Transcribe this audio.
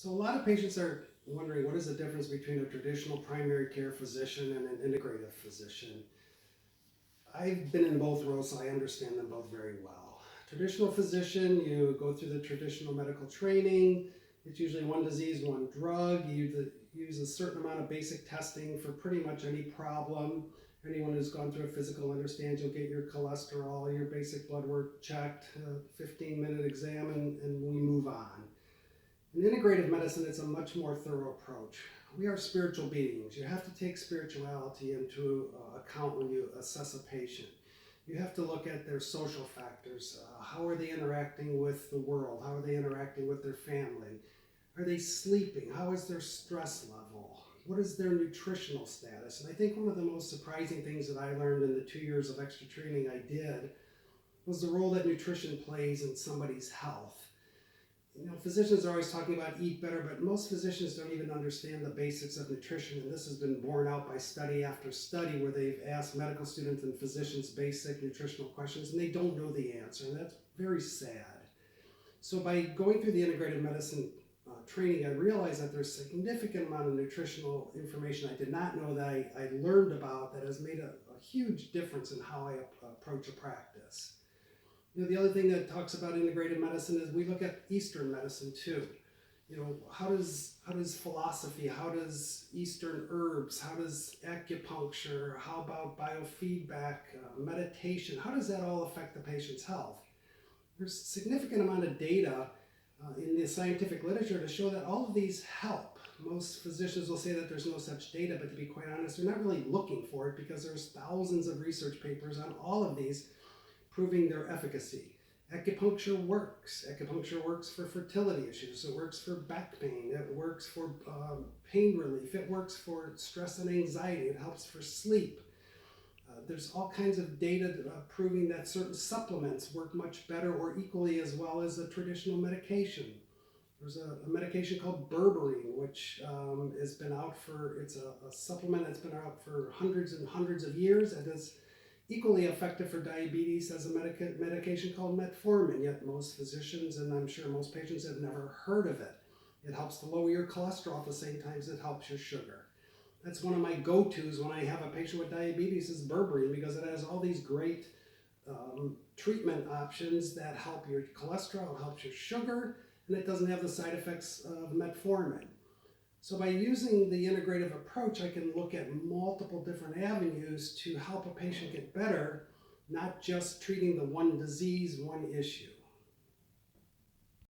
So a lot of patients are wondering what is the difference between a traditional primary care physician and an integrative physician. I've been in both roles, so I understand them both very well. Traditional physician, you go through the traditional medical training. It's usually one disease, one drug. You use a certain amount of basic testing for pretty much any problem. Anyone who's gone through a physical understands you'll get your cholesterol, your basic blood work checked, 15-minute exam, and we move on. In integrative medicine, it's a much more thorough approach. We are spiritual beings. You have to take spirituality into account when you assess a patient. You have to look at their social factors. How are they interacting with the world? How are they interacting with their family? Are they sleeping? How is their stress level? What is their nutritional status? And I think one of the most surprising things that I learned in the 2 years of extra training I did was the role that nutrition plays in somebody's health. You know, physicians are always talking about eat better, but most physicians don't even understand the basics of nutrition, and this has been borne out by study after study where they've asked medical students and physicians basic nutritional questions, and they don't know the answer, and that's very sad. So by going through the integrative medicine training, I realized that there's a significant amount of nutritional information I did not know that I learned about that has made a huge difference in how I approach a practice. You know, the other thing that talks about integrative medicine is we look at Eastern medicine too. You know, how does philosophy, how does Eastern herbs, how does acupuncture, how about biofeedback, meditation, how does that all affect the patient's health? There's a significant amount of data in the scientific literature to show that all of these help. Most physicians will say that there's no such data, but to be quite honest, they're not really looking for it because there's thousands of research papers on all of these proving their efficacy. Acupuncture works. Acupuncture works for fertility issues. It works for back pain. It works for pain relief. It works for stress and anxiety. It helps for sleep. There's all kinds of data proving that certain supplements work much better or equally as well as a traditional medication. There's a medication called berberine, which has been out for, it's a supplement that's been out for hundreds and hundreds of years and is equally effective for diabetes as a medication called metformin, yet most physicians and I'm sure most patients have never heard of it. It helps to lower your cholesterol at the same time as it helps your sugar. That's one of my go-tos when I have a patient with diabetes is berberine because it has all these great treatment options that help your cholesterol, helps your sugar, and it doesn't have the side effects of metformin. So by using the integrative approach, I can look at multiple different avenues to help a patient get better, not just treating the one disease, one issue.